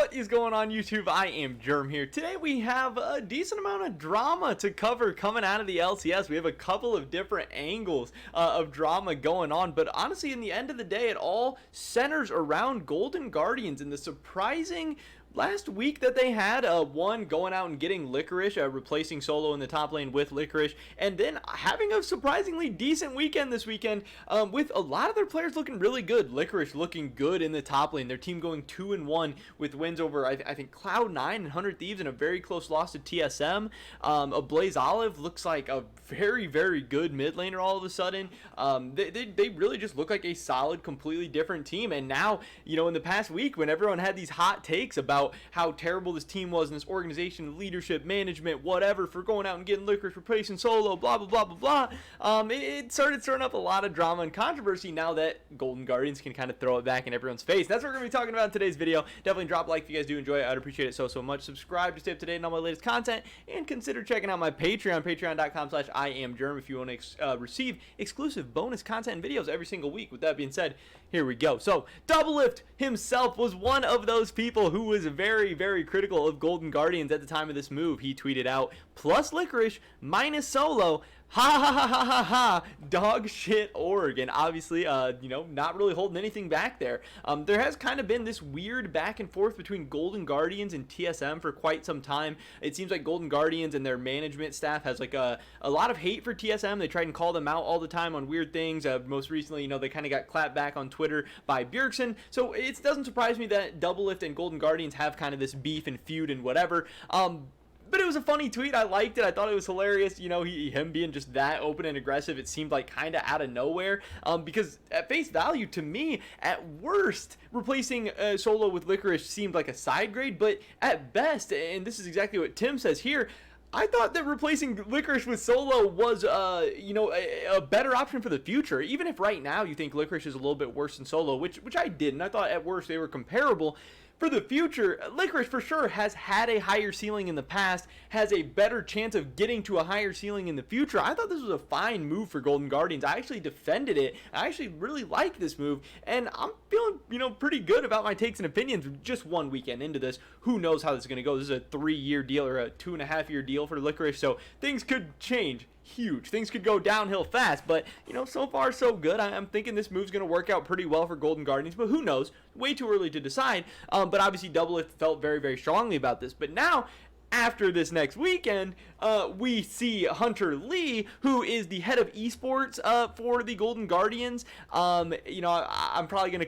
What is going on, YouTube? I am Germ here. Today we have a decent amount of drama to cover coming out of the LCS. We have a couple of different angles of drama going on, but honestly, in the end of the day, it all centers around Golden Guardians and the surprising last week that they had, one going out and getting Licorice, replacing Solo in the top lane with Licorice, and then having a surprisingly decent weekend this weekend, with a lot of their players looking really good. Licorice looking good in the top lane. Their team going 2-1 with wins over, I think, Cloud9 and 100 Thieves, and a very close loss to TSM. A Blaze Olive looks like a very, very good mid laner all of a sudden. They really just look like a solid, completely different team. And now, you know, in the past week, when everyone had these hot takes about how terrible this team was and this organization, leadership, management, whatever, for going out and getting Licorice, replacing Solo, blah, blah, blah, blah, blah, it started stirring up a lot of drama and controversy now that Golden Guardians can kind of throw it back in everyone's face. That's what we're going to be talking about in today's video. Definitely drop a like if you guys do enjoy it. I'd appreciate it so much. Subscribe to stay up to date on all my latest content, and consider checking out my Patreon, patreon.com/IamGerm, if you want to receive exclusive bonus content and videos every single week. With that being said, here we go. So, Doublelift himself was one of those people who was very, very critical of Golden Guardians at the time of this move. He tweeted out, plus Licorice, minus Solo, ha ha ha ha ha ha, dog shit org. And obviously, you know, not really holding anything back there. There has kind of been this weird back and forth between Golden Guardians and TSM for quite some time. It seems like Golden Guardians and their management staff has like a lot of hate for TSM. They try and call them out all the time on weird things. Most recently, you know, they kind of got clapped back on Twitter by Bjergsen. So it doesn't surprise me that Doublelift and Golden Guardians have kind of this beef and feud and whatever. But it was a funny tweet. I liked it. I thought it was hilarious. You know, him being just that open and aggressive, it seemed like kind of out of nowhere. Because at face value, to me, at worst, replacing Solo with Licorice seemed like a side grade. But at best, and this is exactly what Tim says here, I thought that replacing Licorice with Solo was, you know, a better option for the future. Even if right now you think Licorice is a little bit worse than Solo, which I didn't. I thought at worst they were comparable. For the future, Licorice for sure has had a higher ceiling in the past, has a better chance of getting to a higher ceiling in the future. I thought this was a fine move for Golden Guardians. I actually defended it. I actually really like this move, and I'm feeling, you know, pretty good about my takes and opinions just one weekend into this. Who knows how this is going to go? This is a 3-year deal or a 2.5-year deal for Licorice, so things could change. Huge. Things could go downhill fast, but, you know, so far so good. I'm thinking this move's going to work out pretty well for Golden Guardians, but who knows? Way too early to decide. But obviously Doublelift felt very, very strongly about this. But now, after this next weekend, we see Hunter Lee, who is the head of esports for the Golden Guardians. You know, I'm probably going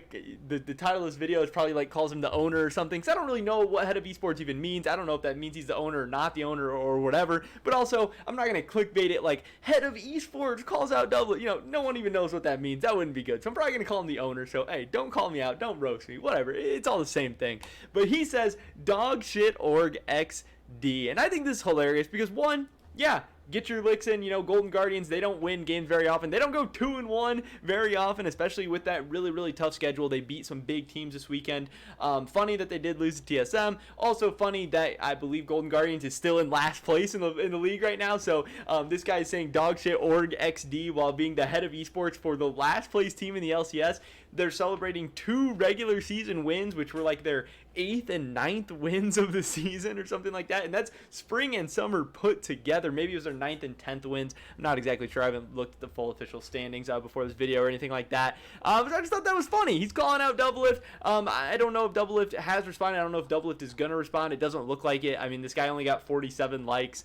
to, the title of this video is probably like calls him the owner or something, because I don't really know what head of esports even means. I don't know if that means he's the owner or not the owner or whatever, but also I'm not going to clickbait it like head of esports calls out Doublelift. You know, no one even knows what that means. That wouldn't be good. So I'm probably going to call him the owner. So, hey, don't call me out. Don't roast me. Whatever. It's all the same thing. But he says dog shit org XD. And I think this is hilarious because, one, yeah, get your licks in. You know, Golden Guardians, they don't win games very often. They don't go 2-1 very often, especially with that really, really tough schedule. They beat some big teams this weekend. Funny that they did lose to TSM. Also funny that I believe Golden Guardians is still in last place in the league right now. So this guy is saying dog shit org XD while being the head of esports for the last place team in the LCS. They're celebrating 2 regular season wins, which were like their 8th and 9th wins of the season or something like that. And that's spring and summer put together. Maybe it was their 9th and 10th wins. I'm not exactly sure. I haven't looked at the full official standings before this video or anything like that. But I just thought that was funny. He's calling out Doublelift. I don't know if Doublelift has responded. I don't know if Doublelift is going to respond. It doesn't look like it. I mean, this guy only got 47 likes.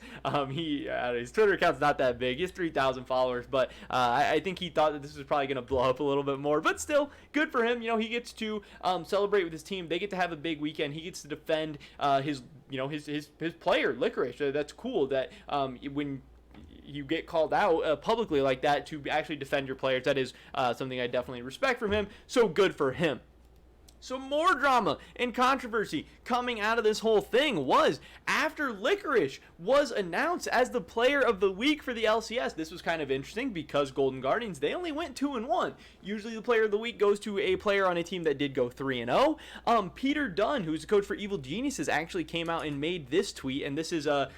His Twitter account's not that big. He has 3,000 followers. But I think he thought that this was probably going to blow up a little bit more. But still, good for him. You know, he gets to celebrate with his team. They get to have a big weekend. He gets to defend his player, Licorice. That's cool that when you get called out publicly like that, to actually defend your players. That is something I definitely respect from him. So good for him. So more drama and controversy coming out of this whole thing was after Licorice was announced as the player of the week for the LCS. This was kind of interesting because Golden Guardians, they only went 2-1. Usually the player of the week goes to a player on a team that did go 3-0. Peter Dunn, who's the coach for Evil Geniuses, actually came out and made this tweet, and this is a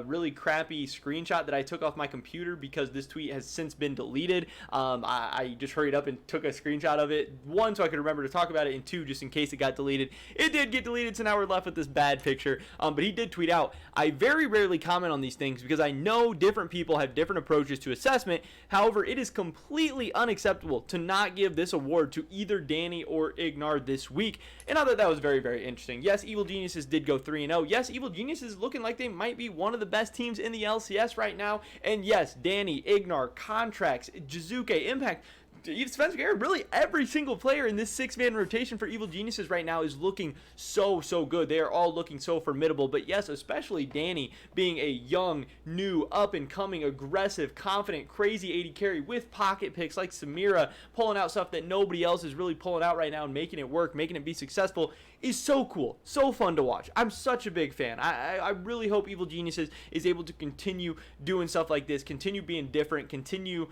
really crappy screenshot that I took off my computer because this tweet has since been deleted. I just hurried up and took a screenshot of it, one, so I could remember to talk about it, and two, just just in case it got deleted. It did get deleted, so now we're left with this bad picture. But he did tweet out, I very rarely comment on these things because I know different people have different approaches to assessment. However, it is completely unacceptable to not give this award to either Danny or Ignar this week. And I thought that was very, very interesting. Yes, Evil Geniuses did go 3-0. Yes, Evil Geniuses is looking like they might be one of the best teams in the LCS right now. And yes, Danny, Ignar, Contracts, Jizuke, Impact, Spencer Garrett, really every single player in this 6-man rotation for Evil Geniuses right now is looking so good. They are all looking so formidable. But yes, especially Danny being a young, new, up-and-coming, aggressive, confident, crazy AD carry with pocket picks like Samira, pulling out stuff that nobody else is really pulling out right now and making it work, making it be successful, is so cool, so fun to watch. I'm such a big fan. I really hope Evil Geniuses is able to continue doing stuff like this, continue being different, continue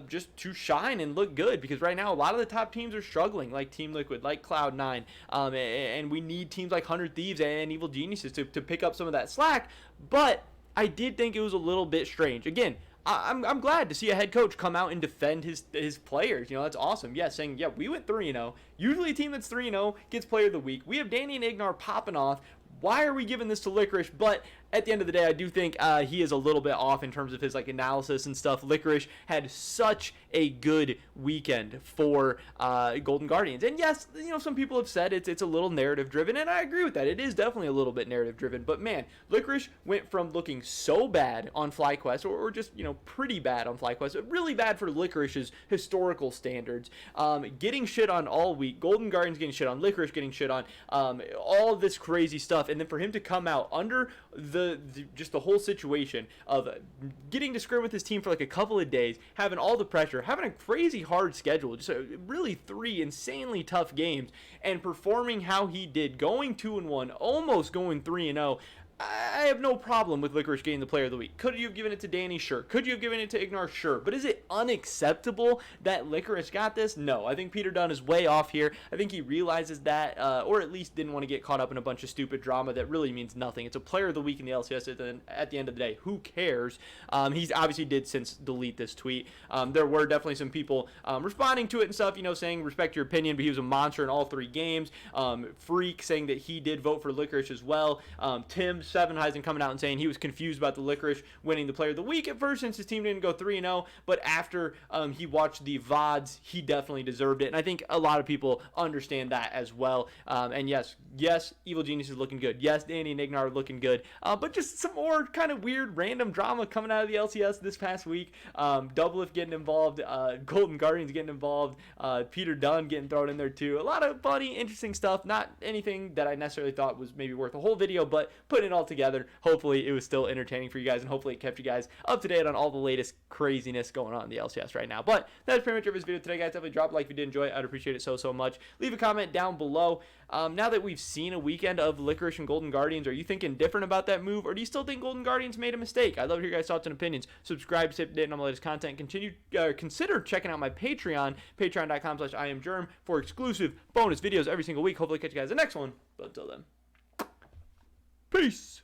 just to shine and look good, because right now a lot of the top teams are struggling, like Team Liquid, like Cloud9, and we need teams like 100 Thieves and Evil Geniuses to pick up some of that slack. But I did think it was a little bit strange. Again, I'm glad to see a head coach come out and defend his players. You know, that's awesome. Yeah, saying, yeah, we went 3-0. Usually a team that's 3-0 gets player of the week. We have Danny and Ignar popping off. Why are we giving this to Licorice? But at the end of the day, I do think he is a little bit off in terms of his analysis and stuff. Licorice had such a good weekend for Golden Guardians, and yes, some people have said it's a little narrative driven, and I agree with that. It is definitely a little bit narrative driven. But man, Licorice went from looking so bad on FlyQuest, or just pretty bad on FlyQuest, but really bad for Licorice's historical standards, getting shit on all week. Golden Guardians getting shit on, Licorice getting shit on, all of this crazy stuff, and then for him to come out under just the whole situation of getting to scrim with his team for like a couple of days, having all the pressure, having a crazy hard schedule, just really 3 insanely tough games, and performing how he did, going 2-1, almost going 3-0. I have no problem with Licorice getting the player of the week. Could you have given it to Danny? Sure. Could you have given it to Ignar? Sure. But is it unacceptable that Licorice got this? No. I think Peter Dunn is way off here. I think he realizes that, or at least didn't want to get caught up in a bunch of stupid drama that really means nothing. It's a player of the week in the LCS at the end of the day. Who cares? He's obviously did since delete this tweet. There were definitely some people responding to it and stuff, saying respect your opinion, but he was a monster in all 3 games. Freak saying that he did vote for Licorice as well. Tim Sevenheisen coming out and saying he was confused about the Licorice winning the player of the week at first since his team didn't go 3-0, but after he watched the VODs, he definitely deserved it, and I think a lot of people understand that as well. And yes, Evil Genius is looking good. Yes, Danny and Ignar are looking good, but just some more kind of weird random drama coming out of the LCS this past week. Doublelift getting involved, Golden Guardians getting involved, Peter Dunn getting thrown in there too. A lot of funny, interesting stuff. Not anything that I necessarily thought was maybe worth a whole video, but putting it all together, hopefully it was still entertaining for you guys, and hopefully it kept you guys up to date on all the latest craziness going on in the LCS right now. But that's pretty much it for this video today, guys. Definitely drop a like if you did enjoy it. I'd appreciate it so much. Leave a comment down below. Now that we've seen a weekend of Licorice and Golden Guardians, are you thinking different about that move, or do you still think Golden Guardians made a mistake? I'd love to hear your guys' thoughts and opinions. Subscribe to stay up to date on my latest content. Consider checking out my Patreon, patreon.com/IamGerm, for exclusive bonus videos every single week. Hopefully catch you guys in the next one. But until then, peace.